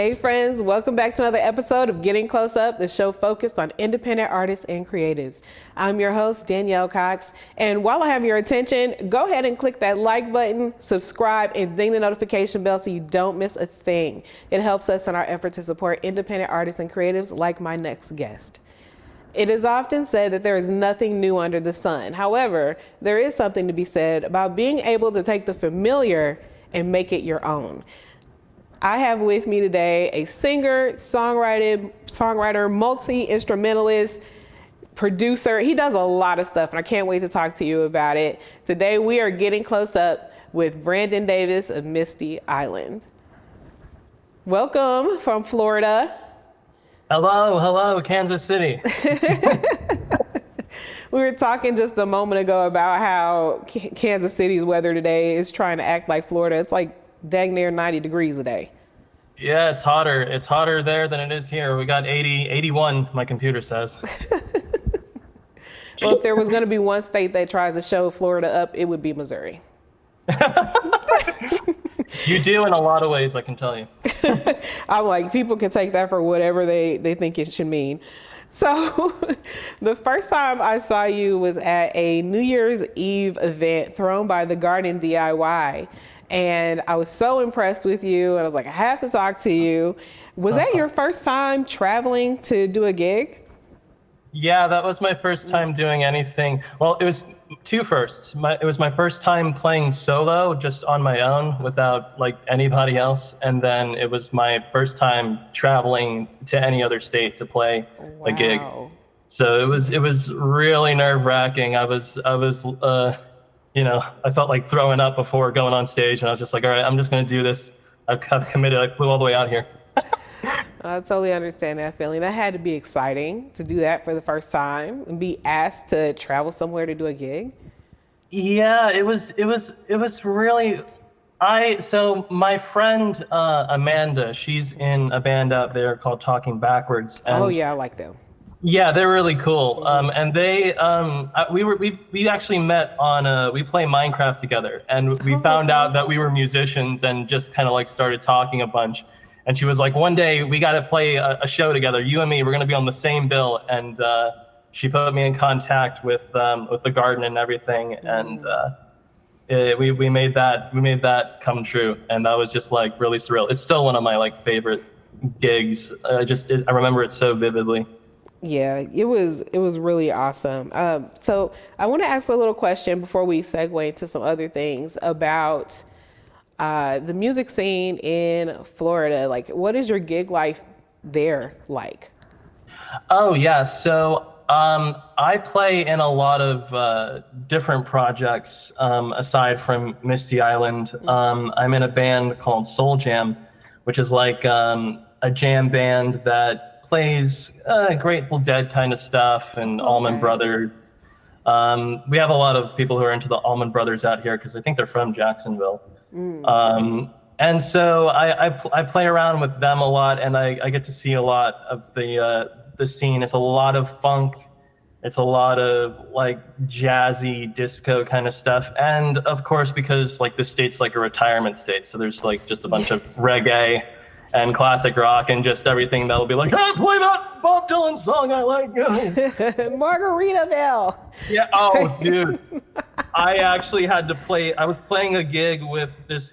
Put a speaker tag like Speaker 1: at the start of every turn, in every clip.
Speaker 1: Hey friends, welcome back to another episode of Getting Close Up, the show focused on independent artists and creatives. I'm your host, Danielle Cox, and while I have your attention, go ahead and click that like button, subscribe, and ding the notification bell so you don't miss a thing. It helps us in our effort to support independent artists and creatives like my next guest. It is often said that there is nothing new under the sun. However, there is something to be said about being able to take the familiar and make it your own. I have with me today a singer, songwriter, multi-instrumentalist, producer. He does a lot of stuff, and I can't wait to talk to you about it. Today, we are getting close up with Brandon Davis of Misty Island. Welcome from Florida.
Speaker 2: Hello, Kansas City.
Speaker 1: We were talking just a moment ago about how Kansas City's weather today is trying to act like Florida. It's like dang near 90 degrees a day.
Speaker 2: Yeah, it's hotter. It's hotter there than it is here. We got 81, my computer says.
Speaker 1: Well, if there was going to be one state that tries to show Florida up, it would be Missouri.
Speaker 2: You do in a lot of ways, I can tell you.
Speaker 1: I'm like, people can take that for whatever they think it should mean. So the first time I saw you was at a New Year's Eve event thrown by the Garden DIY. And I was so impressed with you. And I was like, I have to talk to you. Was that your first time traveling to do a gig?
Speaker 2: Yeah, that was my first time doing anything. Well, it was two firsts. It was my first time playing solo, just on my own, without like anybody else. And then it was my first time traveling to any other state to play a gig. So it was really nerve-wracking. I felt like throwing up before going on stage, and I was just like, all right, I'm just going to do this. I've committed. I flew all the way out here.
Speaker 1: I totally understand that feeling. That had to be exciting to do that for the first time and be asked to travel somewhere to do a gig.
Speaker 2: Yeah, it was really. So my friend Amanda, she's in a band out there called Talking Backwards. And
Speaker 1: oh yeah, I like them.
Speaker 2: Yeah, they're really cool. And they, we actually met on we play Minecraft together, and we found out that we were musicians and just kind of like started talking a bunch. And she was like, one day we got to play a show together, you and me, we're going to be on the same bill. And she put me in contact with the Garden and everything. And we made that come true. And that was just like really surreal. It's still one of my like favorite gigs. I remember it so vividly.
Speaker 1: Yeah, it was really awesome. So I want to ask a little question before we segue into some other things about the music scene in Florida. Like, what is your gig life there like?
Speaker 2: Oh yeah, so I play in a lot of different projects aside from Misty Island. I'm in a band called Soul Jam, which is like a jam band that plays Grateful Dead kind of stuff and Allman Brothers. We have a lot of people who are into the Allman Brothers out here because I think they're from Jacksonville. And so I play around with them a lot, and I get to see a lot of the scene. It's a lot of funk. It's a lot of like jazzy disco kind of stuff. And of course, because like the state's like a retirement state, so there's like just a bunch of reggae and classic rock and just everything that'll be like, hey, play that Bob Dylan song I like.
Speaker 1: Margaritaville.
Speaker 2: Yeah. Oh, dude. I actually had to play. I was playing a gig with this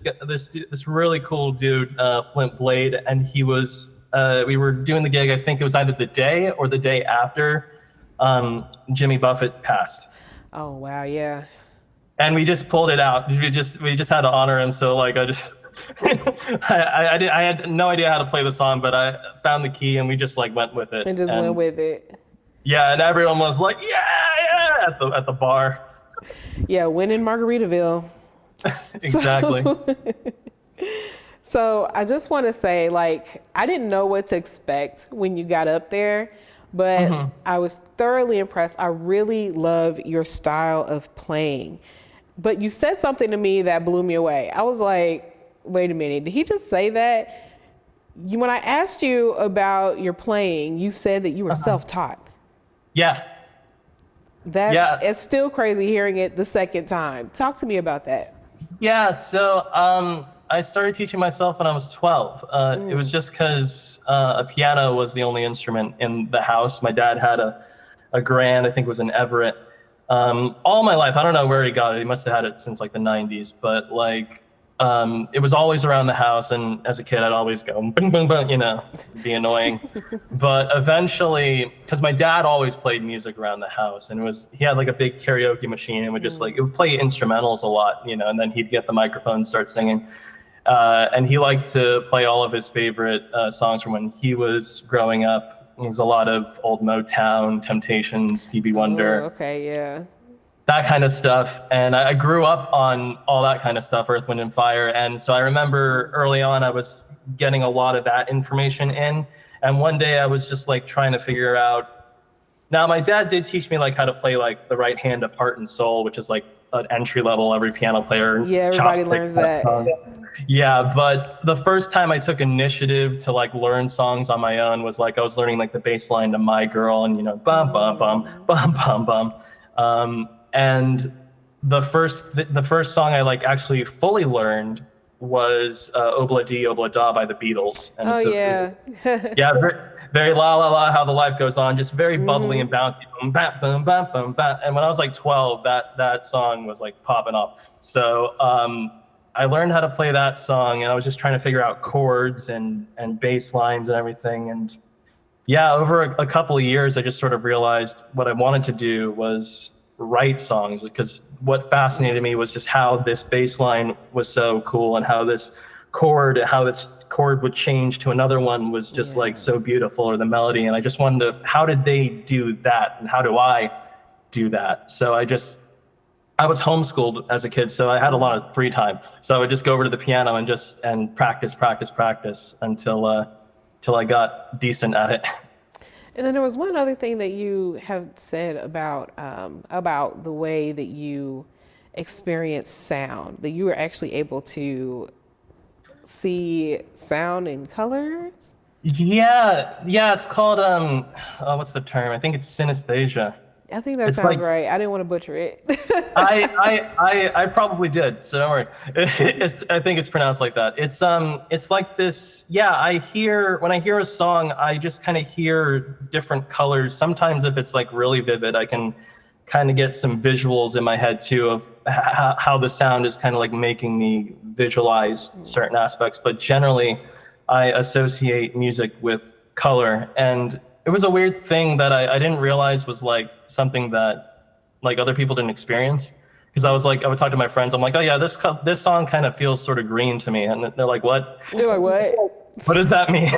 Speaker 2: really cool dude, Flint Blade, and he was. We were doing the gig. I think it was either the day or the day after Jimmy Buffett passed.
Speaker 1: Oh wow, yeah.
Speaker 2: And we just pulled it out. We just had to honor him. So like I had no idea how to play the song, but I found the key and we just like went with it.
Speaker 1: And just went with it.
Speaker 2: Yeah, and everyone was like, yeah, at the bar.
Speaker 1: Yeah, win in Margaritaville.
Speaker 2: Exactly.
Speaker 1: So I just want to say, like, I didn't know what to expect when you got up there, but I was thoroughly impressed. I really love your style of playing. But you said something to me that blew me away. I was like, wait a minute, did he just say that? When I asked you about your playing, you said that you were self-taught.
Speaker 2: Yeah.
Speaker 1: It's still crazy hearing it the second time. Talk to me about that.
Speaker 2: Yeah, so I started teaching myself when I was 12. It was just because a piano was the only instrument in the house. My dad had a grand, I think it was an Everett. All my life, I don't know where he got it. He must have had it since like the 90s, but like it was always around the house. And as a kid, I'd always go boom, boom, boom, you know, be annoying. But eventually, because my dad always played music around the house, and he had like a big karaoke machine, and would just like, it would play instrumentals a lot, you know, and then he'd get the microphone and start singing. And he liked to play all of his favorite songs from when he was growing up. It was a lot of old Motown, Temptations, Stevie Wonder.
Speaker 1: Oh, okay, yeah.
Speaker 2: That kind of stuff. And I grew up on all that kind of stuff, Earth, Wind, and Fire. And so I remember early on, I was getting a lot of that information in. And one day I was just like trying to figure out. Now, my dad did teach me like how to play like the right hand of Heart and Soul, which is like an entry level, every piano player.
Speaker 1: Yeah, everybody learns that.
Speaker 2: Yeah, but the first time I took initiative to like learn songs on my own was like I was learning like the bass line to My Girl, and you know, bum bum bum bum bum bum. And the first song I like actually fully learned was Obla Di Obla Da by the Beatles. And
Speaker 1: Oh,
Speaker 2: so,
Speaker 1: yeah.
Speaker 2: yeah, very la la la, how the life goes on, just very bubbly and bouncy. Boom, bam, boom, bam, boom, bam. And when I was like 12, that song was like popping off. So I learned how to play that song, and I was just trying to figure out chords and bass lines and everything. And yeah, over a couple of years, I just sort of realized what I wanted to do was write songs, because what fascinated me was just how this bass line was so cool, and how this chord would change to another one was just like so beautiful, or the melody. And I just wanted to, how did they do that, and how do I do that? So I was homeschooled as a kid, so I had a lot of free time. So I would just go over to the piano and practice until I got decent at it.
Speaker 1: And then there was one other thing that you have said about the way that you experience sound, that you were actually able to see sound in colors.
Speaker 2: Yeah, it's called what's the term? I think it's synesthesia.
Speaker 1: I think that
Speaker 2: It's
Speaker 1: sounds
Speaker 2: like-
Speaker 1: right. I didn't want to butcher it.
Speaker 2: I probably did, so don't worry. I think it's pronounced like that. It's like this. Yeah, when I hear a song, I just kind of hear different colors. Sometimes if it's like really vivid, I can kind of get some visuals in my head too of how the sound is kind of like making me visualize certain aspects. But generally, I associate music with color. And it was a weird thing that I didn't realize was like something that like other people didn't experience. Because I would talk to my friends. I'm like, oh yeah, this song kind of feels sort of green to me. And they're like, what?
Speaker 1: You're like, what?
Speaker 2: What does that mean?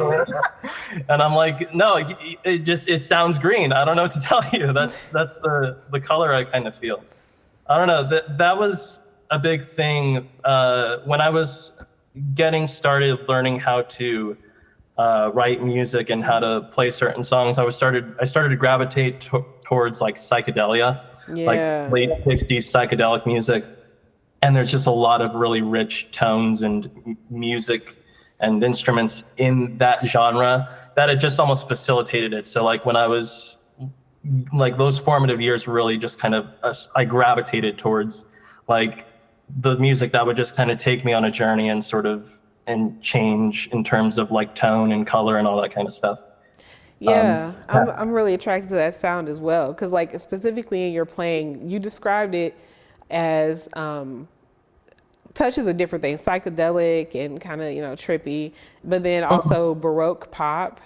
Speaker 2: And I'm like, no, it sounds green. I don't know what to tell you. That's the color I kind of feel. I don't know. That was a big thing when I was getting started learning how to write music and how to play certain songs. I started to gravitate towards like psychedelia, like late 60s psychedelic music. And there's just a lot of really rich tones and music and instruments in that genre that it just almost facilitated it. So like when I was like those formative years really just kind of, I gravitated towards like the music that would just kind of take me on a journey and sort of and change in terms of like tone and color and all that kind of stuff.
Speaker 1: Yeah, I'm really attracted to that sound as well, because like specifically in your playing, you described it as touches of different things, psychedelic and kind of, trippy, but then also Baroque pop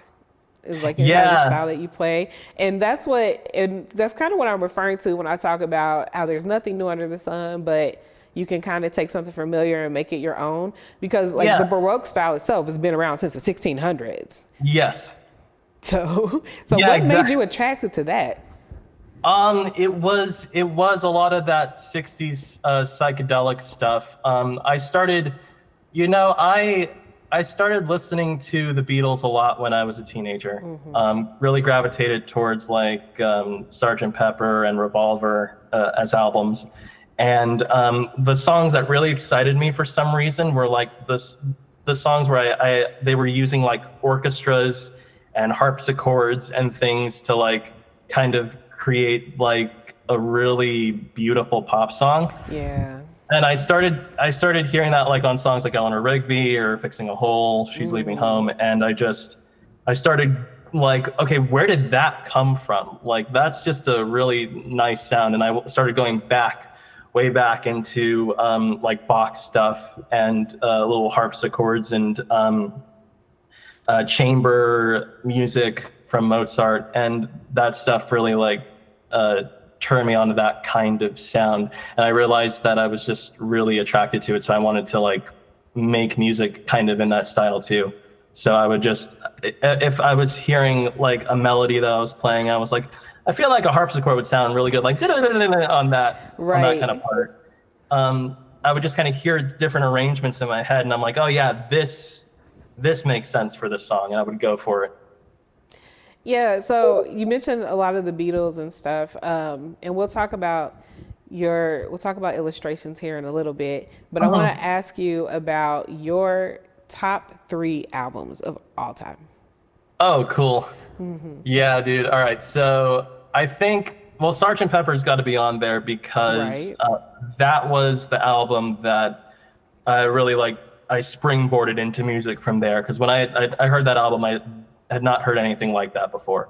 Speaker 1: is like another style that you play. And that's kind of what I'm referring to when I talk about how there's nothing new under the sun, but you can kind of take something familiar and make it your own, because like the Baroque style itself has been around since the 1600s.
Speaker 2: Yes.
Speaker 1: So what made you attracted to that?
Speaker 2: It was a lot of that 60s psychedelic stuff. I started listening to the Beatles a lot when I was a teenager. Really gravitated towards like Sgt. Pepper and Revolver as albums. And the songs that really excited me for some reason were like the songs where they were using like orchestras and harpsichords and things to like kind of create like a really beautiful pop song.
Speaker 1: Yeah.
Speaker 2: And I started hearing that like on songs like Eleanor Rigby or Fixing a Hole, She's Leaving Home, and I started like, okay, where did that come from? Like that's just a really nice sound, and I started going way back into like Bach stuff and little harpsichords and chamber music from Mozart, and that stuff really like turned me onto that kind of sound. And I realized that I was just really attracted to it, so I wanted to like make music kind of in that style too. So I would just, if I was hearing like a melody that I was playing, I was like, I feel like a harpsichord would sound really good, like on that kind of part. I would just kind of hear different arrangements in my head, and I'm like, oh yeah, this makes sense for this song, and I would go for it.
Speaker 1: Yeah, so you mentioned a lot of the Beatles and stuff, and we'll talk about illustrations here in a little bit, but I want to ask you about your top 3 albums of all time.
Speaker 2: Oh, cool. Yeah, dude. All right. So I think, well, Sgt. Pepper's got to be on there because that was the album that I really like. I springboarded into music from there, because when I heard that album, I had not heard anything like that before.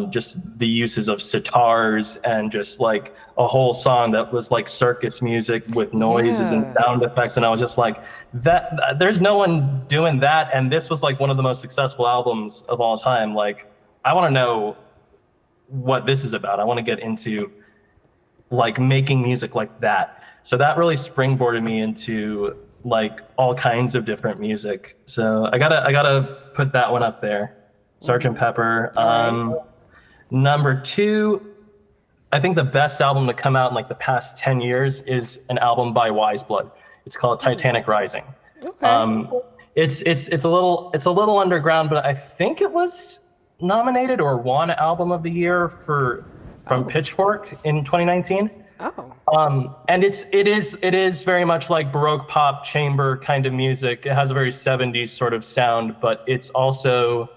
Speaker 2: Just the uses of sitars and just like a whole song that was like circus music with noises and sound effects, and I was just like, that there's no one doing that, and this was like one of the most successful albums of all time. Like, I want to know what this is about. I want to get into like making music like that. So that really springboarded me into like all kinds of different music. So I gotta put that one up there. Sgt. Pepper. Number 2, I think the best album to come out in like the past 10 years is an album by Wise Blood. It's called Titanic Rising. It's a little underground, but I think it was nominated or won Album of the Year from Pitchfork in 2019. And it is very much like Baroque pop chamber kind of music. It has a very 70s sort of sound, but it's also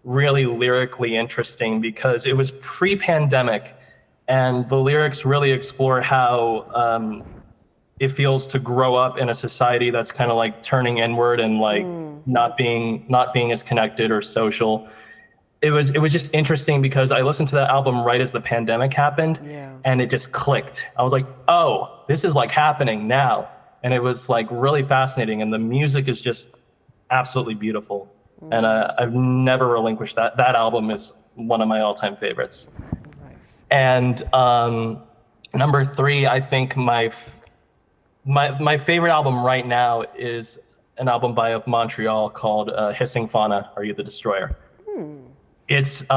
Speaker 2: really lyrically interesting because it was pre-pandemic, and the lyrics really explore how it feels to grow up in a society that's kind of like turning inward and like not being as connected or social. It was just interesting because I listened to that album right as the pandemic happened, and it just clicked. I was like, oh, this is like happening now. And it was like really fascinating, and the music is just absolutely beautiful. And I've never relinquished that. That album is one of my all-time favorites.
Speaker 1: Nice.
Speaker 2: And number 3, I think my favorite album right now is an album of Montreal called Hissing Fauna, Are You the Destroyer? It's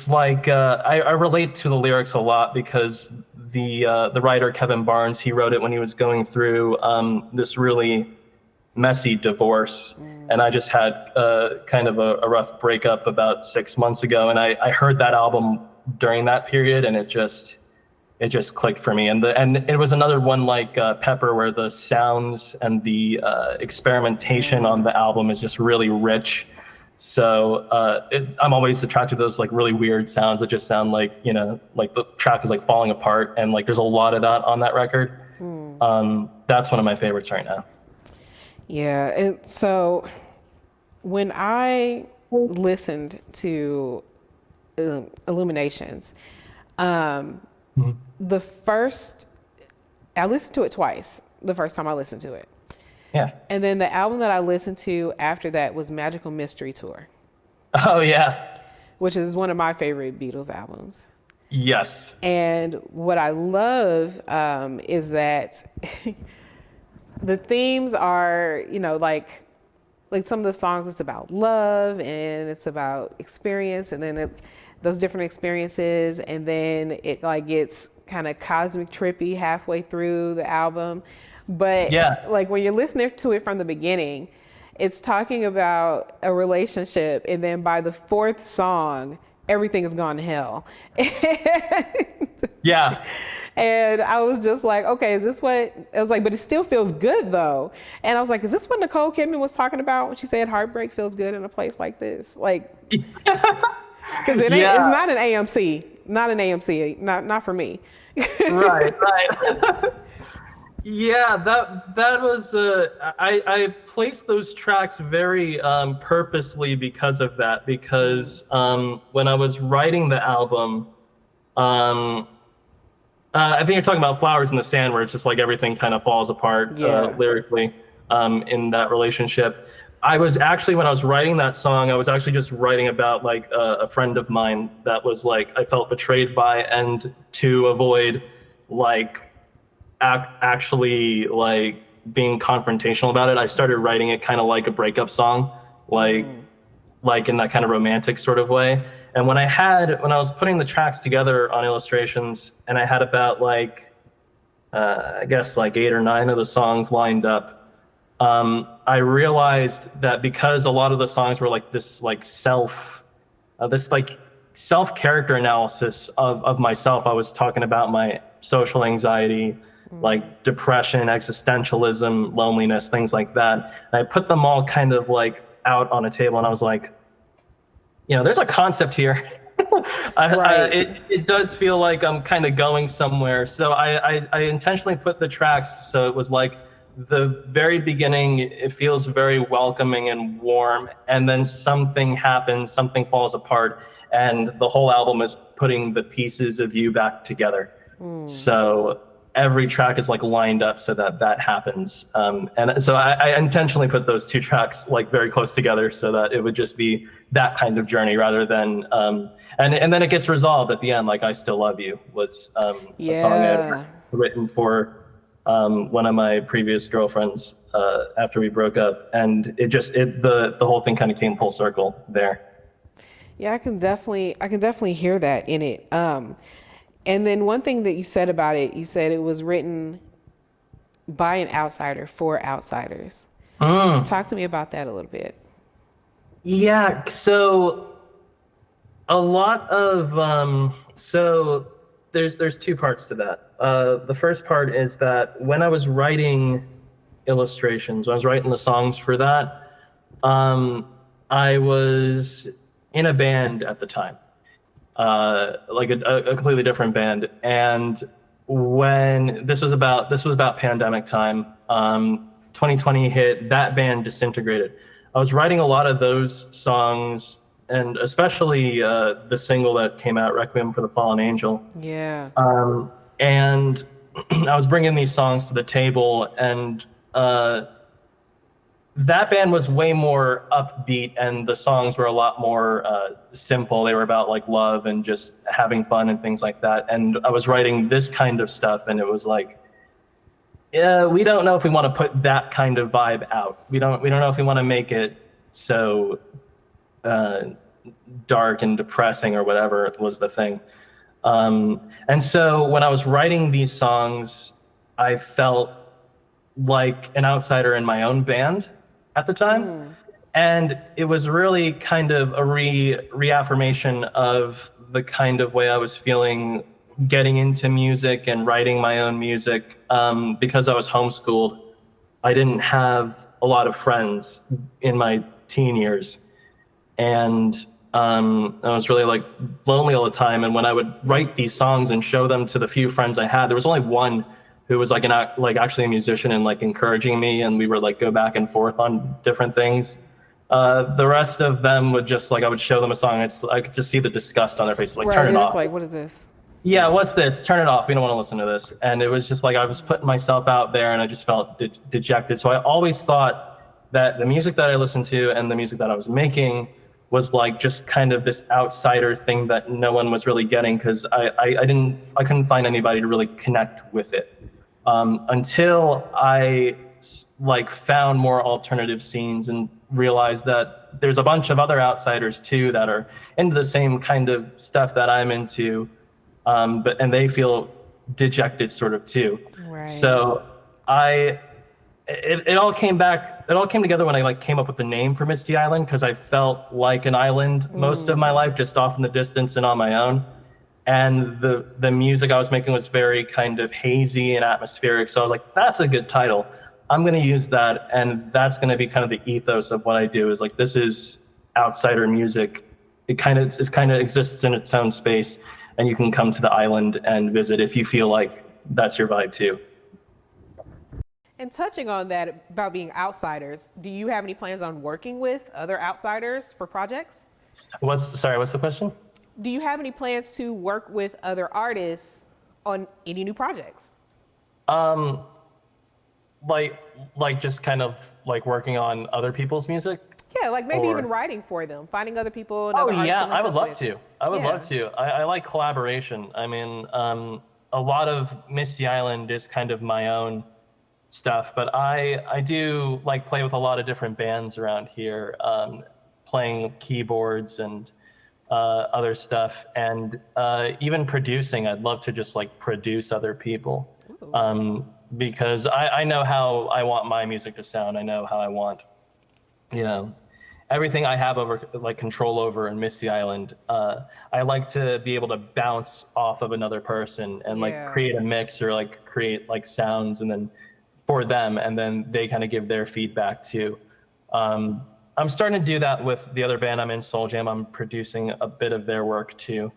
Speaker 2: like I relate to the lyrics a lot because the writer Kevin Barnes, he wrote it when he was going through this really messy divorce, and I just had kind of a rough breakup about 6 months ago, and I heard that album during that period, and it just clicked for me. And it was another one like Pepper, where the sounds and the experimentation on the album is just really rich. So I'm always attracted to those like really weird sounds that just sound like, you know, like the track is like falling apart, and like there's a lot of that on that record. That's one of my favorites right now.
Speaker 1: Yeah, and so when I listened to Illuminations, I listened to it twice the first time I listened to it.
Speaker 2: Yeah.
Speaker 1: And then the album that I listened to after that was Magical Mystery Tour.
Speaker 2: Oh, yeah.
Speaker 1: Which is one of my favorite Beatles albums.
Speaker 2: Yes.
Speaker 1: And what I love is that the themes are, you know, like some of the songs, it's about love and it's about experience, and then those different experiences, and then it like gets kind of cosmic trippy halfway through the album. But like when you're listening to it from the beginning, it's talking about a relationship, and then by the 4th song, everything has gone to hell.
Speaker 2: Yeah.
Speaker 1: And I was just like, okay, is this what, I was like, but it still feels good though. And I was like, is this what Nicole Kidman was talking about when she said heartbreak feels good in a place like this? Like, because it's not an AMC, not for me.
Speaker 2: Right. Yeah, that was I placed those tracks very purposely because of that. Because when I was writing the album, um, I think you're talking about Flowers in the Sand, where it's just like everything kind of falls apart
Speaker 1: Yeah.
Speaker 2: lyrically in that relationship. I was actually, when I was writing that song, I was actually just writing about like a friend of mine that was like I felt betrayed by, and to avoid like actually like being confrontational about it, I started writing it kind of like a breakup song, like like in that kind of romantic sort of way. And when I was putting the tracks together on Illustrations, and I had about like I guess like 8 or 9 of the songs lined up, I realized that because a lot of the songs were like this like this like self character analysis of myself. I was talking about my social anxiety, like depression, existentialism, loneliness, things like that. And I put them all kind of like out on a table, and I was like, there's a concept here.
Speaker 1: Right.
Speaker 2: It does feel like I'm kind of going somewhere. So I intentionally put the tracks so it was like the very beginning, it feels very welcoming and warm, and then something happens, something falls apart, and the whole album is putting the pieces of you back together. So every track is like lined up so that that happens. And so I intentionally put those 2 tracks like very close together so that it would just be that kind of journey rather than, and then it gets resolved at the end. Like I Still Love You was a song I had
Speaker 1: Yeah.
Speaker 2: written for one of my previous girlfriends after we broke up. And the whole thing kind of came full circle there.
Speaker 1: Yeah, I can definitely hear that in it. And then one thing that you said about it, you said it was written by an outsider for outsiders.
Speaker 2: Mm.
Speaker 1: Talk to me about that a little bit.
Speaker 2: Yeah, so a lot of so there's 2 parts to that. The first part is that when I was writing Illustrations, when I was writing the songs for that, I was in a band at the time, like a completely different band. And when this was about pandemic time, 2020 hit, that band disintegrated. I was writing a lot of those songs, and especially the single that came out, Requiem for the Fallen Angel.
Speaker 1: Yeah.
Speaker 2: And I was bringing these songs to the table, and that band was way more upbeat, and the songs were a lot more simple. They were about like love and just having fun and things like that. And I was writing this kind of stuff, and it was like, yeah, we don't know if we want to put that kind of vibe out. We don't know if we want to make it so dark and depressing or whatever was the thing. And so when I was writing these songs, I felt like an outsider in my own band at the time. And it was really kind of a reaffirmation of the kind of way I was feeling getting into music and writing my own music. Because I was homeschooled, I didn't have a lot of friends in my teen years. And I was really like lonely all the time. And when I would write these songs and show them to the few friends I had, there was only one who was like actually a musician and like encouraging me, and we would like go back and forth on different things. The rest of them would just like, I would show them a song, I could just see the disgust on their faces, like,
Speaker 1: Right.
Speaker 2: turn it
Speaker 1: They're
Speaker 2: off.
Speaker 1: just like, what is this?
Speaker 2: Yeah, what's this? Turn it off. We don't want to listen to this. And it was just like I was putting myself out there, and I just felt dejected. So I always thought that the music that I listened to and the music that I was making was like just kind of this outsider thing that no one was really getting, because I couldn't find anybody to really connect with it. Until I like found more alternative scenes and realized that there's a bunch of other outsiders too that are into the same kind of stuff that I'm into, and they feel dejected sort of too.
Speaker 1: Right.
Speaker 2: So it all came together when I like came up with the name for Misty Island, because I felt like an island most of my life, just off in the distance and on my own. And the music I was making was very kind of hazy and atmospheric. So I was like, that's a good title. I'm going to use that. And that's going to be kind of the ethos of what I do, is like, this is outsider music. It kind of exists in its own space, and you can come to the island and visit if you feel like that's your vibe too.
Speaker 1: And touching on that about being outsiders, do you have any plans on working with other outsiders for projects?
Speaker 2: What's the question?
Speaker 1: Do you have any plans to work with other artists on any new projects?
Speaker 2: Um, like just kind of like working on other people's music?
Speaker 1: Yeah, like maybe
Speaker 2: Or
Speaker 1: even writing for them, finding other people and
Speaker 2: Oh
Speaker 1: other artists
Speaker 2: yeah,
Speaker 1: to link
Speaker 2: I would
Speaker 1: up
Speaker 2: love
Speaker 1: with.
Speaker 2: to. I would
Speaker 1: Yeah.
Speaker 2: love to. I like collaboration. I mean, a lot of Misty Island is kind of my own stuff, but I do like play with a lot of different bands around here, playing keyboards and other stuff, and even producing. I'd love to just like produce other people, because I know how I want my music to sound. I know how I want, you know, everything I have over like control over in Misty Island. I like to be able to bounce off of another person and like
Speaker 1: Yeah.
Speaker 2: create a mix or like create like sounds and then for them, and then they kind of give their feedback too. I'm starting to do that with the other band I'm in, Soul Jam. I'm producing a bit of their work too.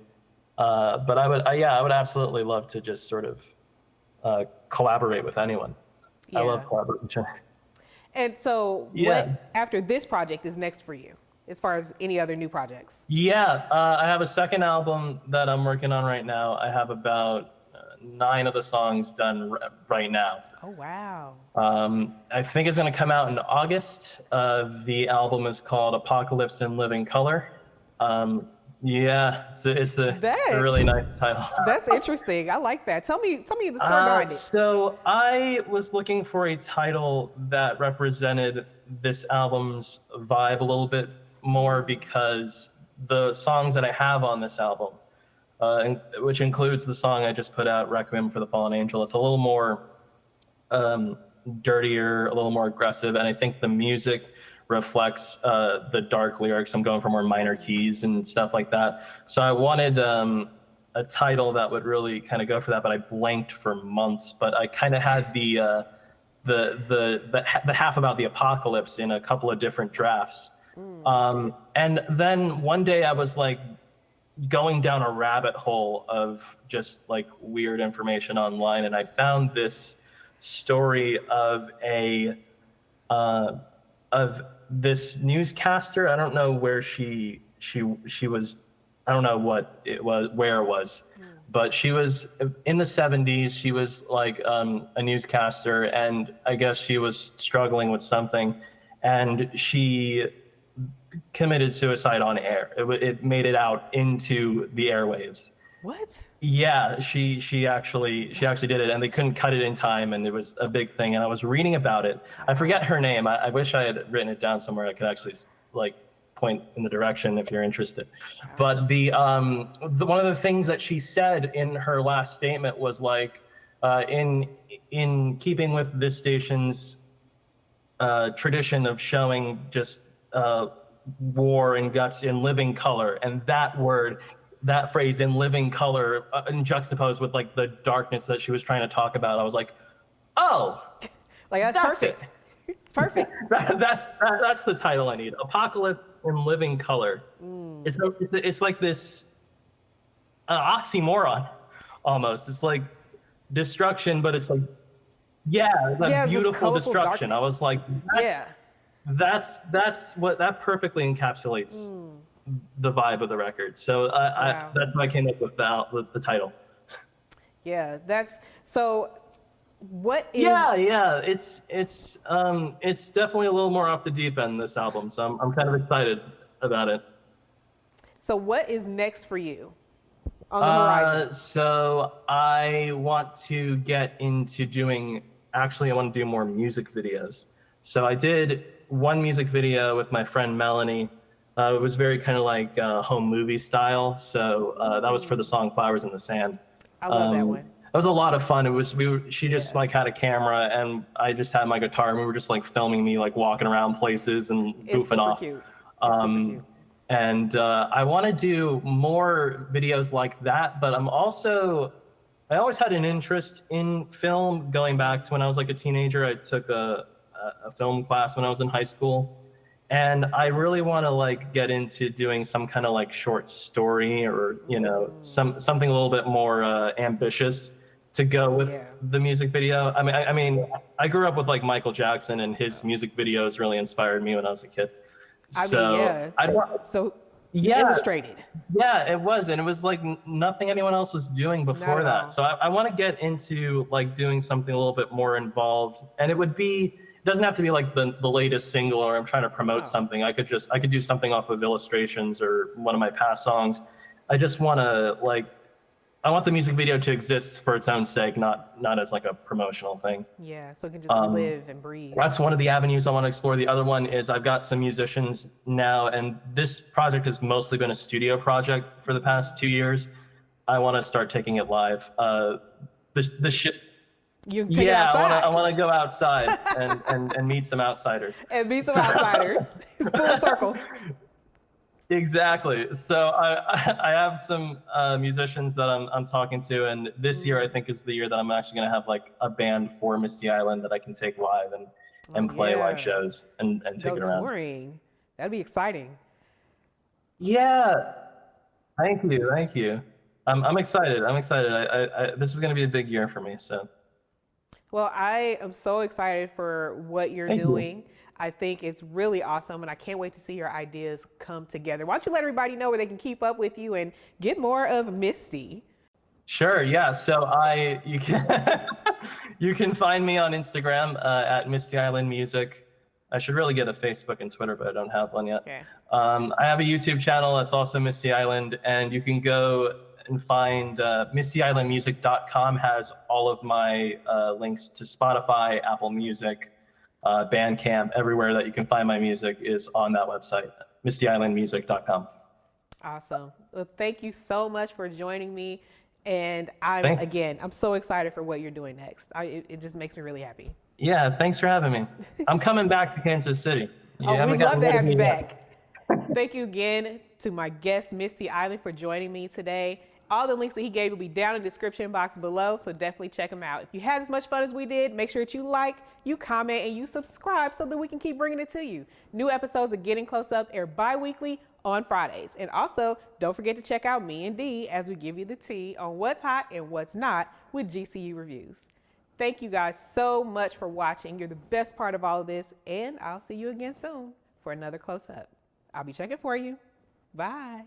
Speaker 2: But I would absolutely love to just sort of collaborate with anyone. I love
Speaker 1: Yeah.
Speaker 2: collaboration.
Speaker 1: And so,
Speaker 2: Yeah.
Speaker 1: what after this project is next for you, as far as any other new projects?
Speaker 2: Yeah, I have a second album that I'm working on right now. I have about 9 of the songs done right now.
Speaker 1: Oh wow.
Speaker 2: I think it's going to come out in August. The album is called Apocalypse in Living Color. Yeah, it's a really nice title.
Speaker 1: That's interesting. I like that. Tell me the story behind it.
Speaker 2: So I was looking for a title that represented this album's vibe a little bit more, because the songs that I have on this album, which includes the song I just put out, Requiem for the Fallen Angel, it's a little more dirtier, a little more aggressive, and I think the music reflects the dark lyrics. I'm going for more minor keys and stuff like that. So I wanted a title that would really kind of go for that, but I blanked for months. But I kind of had the half about the apocalypse in a couple of different drafts. And then one day I was like going down a rabbit hole of just like weird information online, and I found this story of this newscaster. I don't know where she was. I don't know what it was, where it was, but she was in the 70s. She was like a newscaster, and I guess she was struggling with something, and she committed suicide on air. It made it out into the airwaves.
Speaker 1: What?
Speaker 2: Yeah, she actually did it, and they couldn't cut it in time, and it was a big thing. And I was reading about it. I forget her name. I wish I had written it down somewhere. I could actually like point in the direction if you're interested. But the one of the things that she said in her last statement was like, in keeping with this station's tradition of showing just war and guts in living color, and that phrase in living color, and juxtaposed with like the darkness that she was trying to talk about, I was like, oh,
Speaker 1: Like that's perfect. It's perfect.
Speaker 2: that's the title I need. Apocalypse in Living Color. It's like this oxymoron almost. It's like destruction, but it's like
Speaker 1: it's
Speaker 2: beautiful
Speaker 1: colorful
Speaker 2: destruction.
Speaker 1: darkness.
Speaker 2: I was like, that's what that perfectly encapsulates the vibe of the record. So
Speaker 1: Wow.
Speaker 2: that's why I came up with the title.
Speaker 1: Yeah, that's so. What is?
Speaker 2: Yeah. It's definitely a little more off the deep end, this album. So I'm kind of excited about it.
Speaker 1: So what is next for you on the horizon?
Speaker 2: So I want to get into doing. Actually, I want to do more music videos. So I did one music video with my friend Melanie. It was very kind of like home movie style. So that was for the song "Flowers in the Sand."
Speaker 1: I love that one.
Speaker 2: It was a lot of fun. It was she just like had a camera, and I just had my guitar, and we were just like filming me like walking around places and
Speaker 1: It's
Speaker 2: goofing
Speaker 1: super
Speaker 2: off.
Speaker 1: cute. It's super cute.
Speaker 2: And I want to do more videos like that, but I always had an interest in film going back to when I was like a teenager. I took a film class when I was in high school. And I really want to like get into doing some kind of like short story, or something a little bit more ambitious. to go with
Speaker 1: Yeah.
Speaker 2: the music video. I grew up with like Michael Jackson, and his music videos really inspired me when I was a kid.
Speaker 1: I mean,
Speaker 2: So
Speaker 1: yeah.
Speaker 2: I want,
Speaker 1: So
Speaker 2: yeah,
Speaker 1: illustrated.
Speaker 2: yeah, it was, and it was like nothing anyone else was doing
Speaker 1: Not
Speaker 2: before
Speaker 1: at
Speaker 2: that.
Speaker 1: all.
Speaker 2: So I want to get into like doing something a little bit more involved, and it doesn't have to be like the latest single or I'm trying to promote something. I could do something off of illustrations or one of my past songs. I just want to I want the music video to exist for its own sake, not as like a promotional thing.
Speaker 1: Yeah, so it can just live and breathe.
Speaker 2: That's one of the avenues I want to explore. The other one is I've got some musicians now, and this project has mostly been a studio project for the past 2 years. I want to start taking it live. The shit.
Speaker 1: You can take it
Speaker 2: Yeah,
Speaker 1: outside.
Speaker 2: I want to go outside and meet some outsiders.
Speaker 1: And meet some outsiders. It's full circle.
Speaker 2: Exactly. So I have some musicians that I'm talking to, and this year I think is the year that I'm actually going to have like a band for Misty Island that I can take live and play live shows and take it around.
Speaker 1: Touring. That'd be exciting.
Speaker 2: Yeah. Thank you. I'm excited. This is going to be a big year for me. So.
Speaker 1: Well, I am so excited for what you're doing. I think it's really awesome, and I can't wait to see your ideas come together. Why don't you let everybody know where they can keep up with you and get more of Misty?
Speaker 2: Sure. Yeah. So you can you can find me on Instagram at Misty Island Music. I should really get a Facebook and Twitter, but I don't have one yet.
Speaker 1: Okay.
Speaker 2: I have a YouTube channel that's also Misty Island, and you can go and find MistyIslandMusic.com has all of my links to Spotify, Apple Music, Bandcamp. Everywhere that you can find my music is on that website, MistyIslandMusic.com.
Speaker 1: Awesome. Well, thank you so much for joining me. And I'm so excited for what you're doing next. It just makes me really happy.
Speaker 2: Yeah, thanks for having me. I'm coming back to Kansas City.
Speaker 1: We'd love to have you back. Thank you again to my guest, Misty Island, for joining me today. All the links that he gave will be down in the description box below, so definitely check them out. If you had as much fun as we did, make sure that you like, you comment, and you subscribe so that we can keep bringing it to you. New episodes of Getting Close Up air bi-weekly on Fridays. And also, don't forget to check out me and Dee as we give you the tea on what's hot and what's not with GCU Reviews. Thank you guys so much for watching. You're the best part of all of this, and I'll see you again soon for another Close Up. I'll be checking for you. Bye.